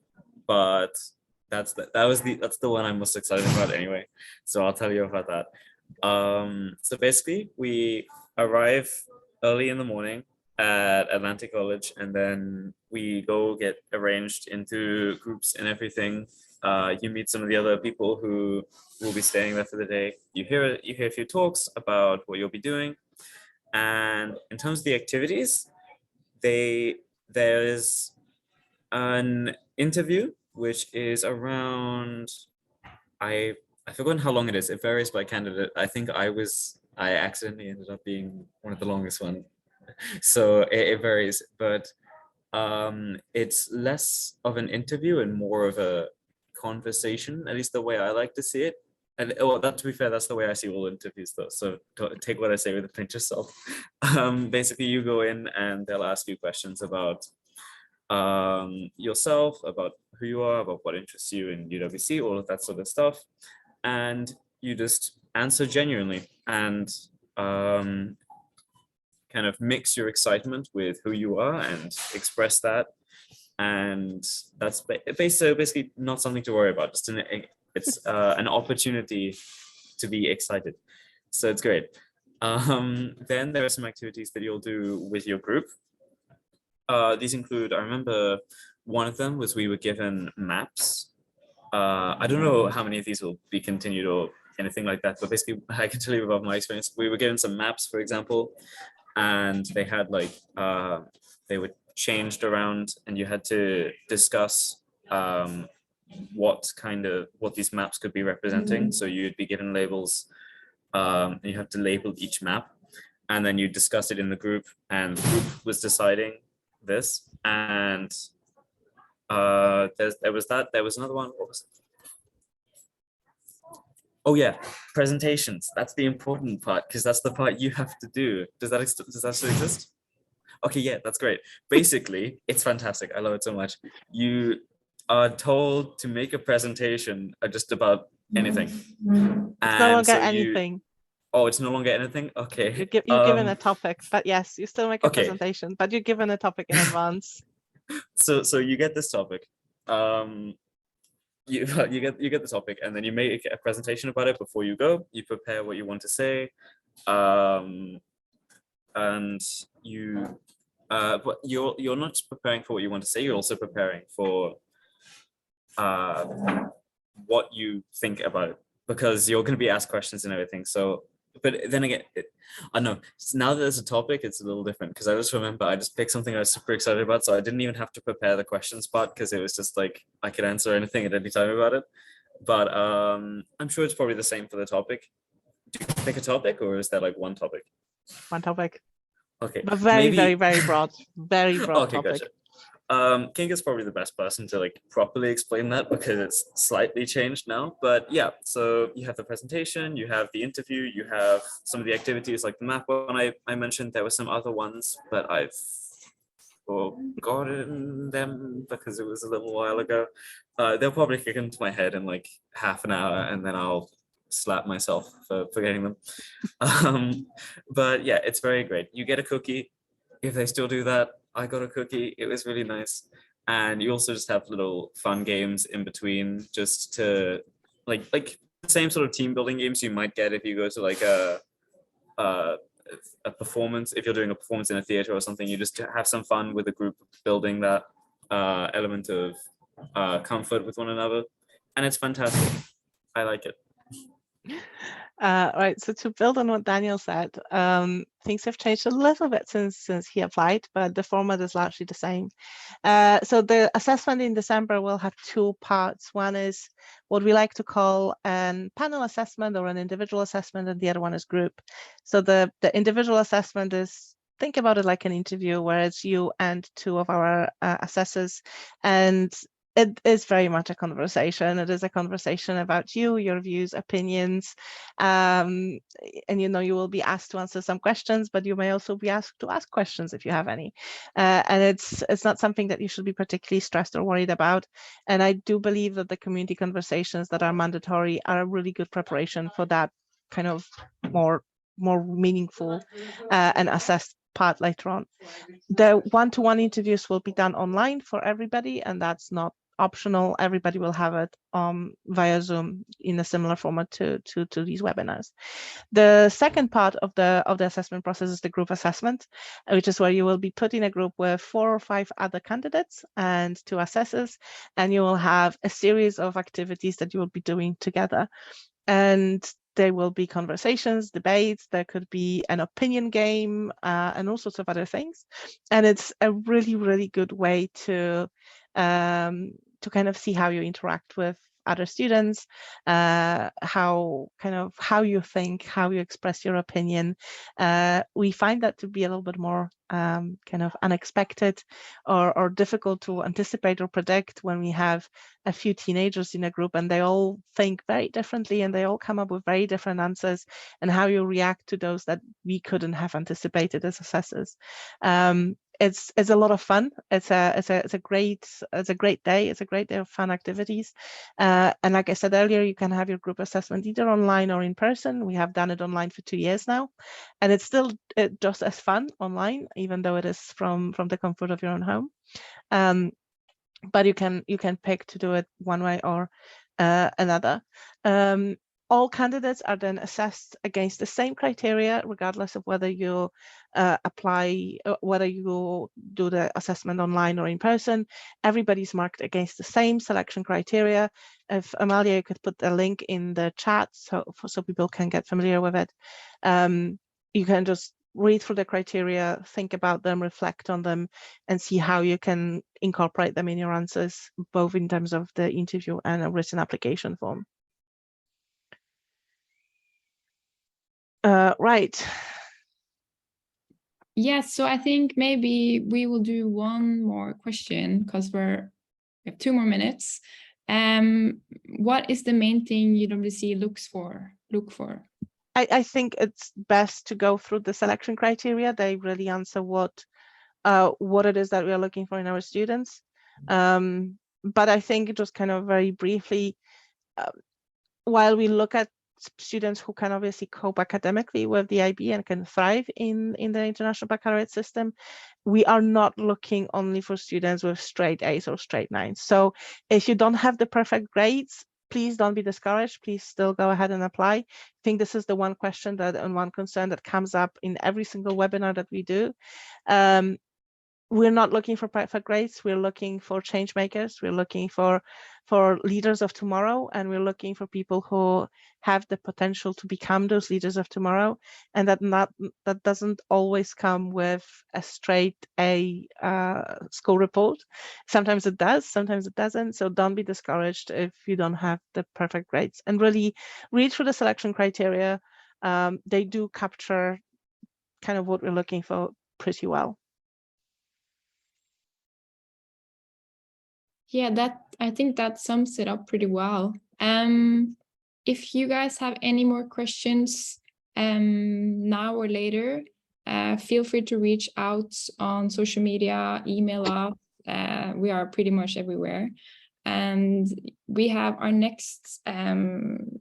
but that's the one I'm most excited about anyway. So I'll tell you about that. So basically we arrive early in the morning at Atlantic College, and then we go get arranged into groups and everything. You meet some of the other people who will be staying there for the day. You hear a few talks about what you'll be doing, and in terms of the activities, there is an interview which is around, I've forgotten how long it is. It varies by candidate. I think I accidentally ended up being one of the longest one. So it varies, but it's less of an interview and more of a conversation, at least the way I like to see it. And to be fair, that's the way I see all interviews though. So take what I say with a pinch of salt. Basically you go in and they'll ask you questions about yourself, about who you are, about what interests you in UWC, all of that sort of stuff. And you just answer genuinely and kind of mix your excitement with who you are and express that. And that's basically not something to worry about. It's an opportunity to be excited. So it's great. Then there are some activities that you'll do with your group. These include, I remember one of them was we were given maps. I don't know how many of these will be continued or anything like that, but basically I can tell you about my experience. We were given some maps, for example, and they had they were changed around, and you had to discuss what these maps could be representing. So you'd be given labels, and you have to label each map, and then you discuss it in the group, and the group was deciding this. And there was another one. What was it? Oh yeah, presentations. That's the important part, because that's the part you have to do. Does that still exist? Okay, yeah, that's great. Basically, it's fantastic. I love it so much. You are told to make a presentation just about anything. It's no longer anything. Oh, it's no longer anything? Okay. You're given a topic, but yes, you still make a presentation, but you're given a topic in advance. So you get this topic. You get the topic, and then you make a presentation about it before you go. You prepare what you want to say, and you but you're not just preparing for what you want to say, you're also preparing for what you think about it, because you're going to be asked questions and everything. So but then again, I know now that there's a topic, it's a little different, because I just remember I just picked something I was super excited about, so I didn't even have to prepare the questions part, because it was just like I could answer anything at any time about it. But I'm sure it's probably the same for the topic. Do you pick a topic, or is there like one topic? One topic. Okay. But very broad. Very broad Okay, topic. gotcha. King is probably the best person to like properly explain that because it's slightly changed now. But yeah, so you have the presentation, you have the interview, you have some of the activities like the map one I mentioned. There were some other ones, but I've forgotten them because it was a little while ago. They'll probably kick into my head in like half an hour, and then I'll slap myself for forgetting them. But yeah, it's very great. You get a cookie. If they still do that, I got a cookie. It was really nice. And you also just have little fun games in between, just to like the same sort of team building games you might get if you go to like a performance. If you're doing a performance in a theater or something, you just have some fun with a group building that element of comfort with one another, and it's fantastic. I like it. Right, so to build on what Daniel said, things have changed a little bit since he applied, but the format is largely the same. So the assessment in December will have two parts. One is what we like to call an panel assessment or an individual assessment, and the other one is group. So the individual assessment is, think about it like an interview where it's you and two of our assessors, and it is very much a conversation. It is a conversation about you, your views, opinions, and you will be asked to answer some questions, but you may also be asked to ask questions if you have any. And it's not something that you should be particularly stressed or worried about. And I do believe that the community conversations that are mandatory are a really good preparation for that kind of more meaningful and assessed part later on. The one-to-one interviews will be done online for everybody, and that's not optional. Everybody will have it via Zoom in a similar format to these webinars. The second part of the assessment process is the group assessment, which is where you will be put in a group with 4 or 5 other candidates and 2 assessors, and you will have a series of activities that you will be doing together. And there will be conversations, debates, there could be an opinion game, and all sorts of other things. And it's a really, really good way to kind of see how you interact with other students, how you think, how you express your opinion. We find that to be a little bit more kind of unexpected or difficult to anticipate or predict when we have a few teenagers in a group and they all think very differently and they all come up with very different answers, and how you react to those that we couldn't have anticipated as assessors. It's a lot of fun. It's a great day. It's a great day of fun activities. And like I said earlier, you can have your group assessment either online or in person. We have done it online for 2 years now, and it's still just as fun online, even though it is from the comfort of your own home. But you can pick to do it one way or another. All candidates are then assessed against the same criteria, regardless of whether you apply, whether you do the assessment online or in person. Everybody's marked against the same selection criteria. If Amalia, you could put a link in the chat so people can get familiar with it. You can just read through the criteria, think about them, reflect on them, and see how you can incorporate them in your answers, both in terms of the interview and a written application form. Right. Yes, so I think maybe we will do one more question because we have 2 more minutes. What is the main thing UWC look for? I think it's best to go through the selection criteria. They really answer what it is that we are looking for in our students. But I think just kind of very briefly, while we look at students who can obviously cope academically with the IB and can thrive in the international baccalaureate system, we are not looking only for students with straight A's or straight 9s. So if you don't have the perfect grades, please don't be discouraged. Please still go ahead and apply. I think this is the one question and one concern that comes up in every single webinar that we do. We're not looking for perfect grades. We're looking for change makers. We're looking for leaders of tomorrow, and we're looking for people who have the potential to become those leaders of tomorrow. And that doesn't always come with a straight A school report. Sometimes it does, sometimes it doesn't. So don't be discouraged if you don't have the perfect grades, and really read through the selection criteria. They do capture kind of what we're looking for pretty well. Yeah, I think that sums it up pretty well. If you guys have any more questions now or later, feel free to reach out on social media, email us. We are pretty much everywhere. And we have our next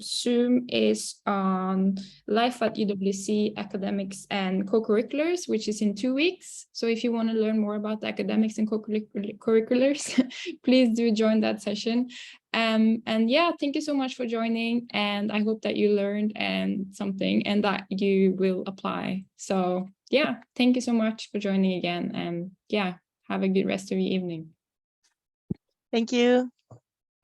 Zoom is on Life at UWC Academics and Co-Curriculars, which is in 2 weeks. So if you want to learn more about the academics and co-curriculars, please do join that session. And yeah, thank you so much for joining. And I hope that you learned something and that you will apply. So yeah, thank you so much for joining again. And yeah, have a good rest of your evening. Thank you.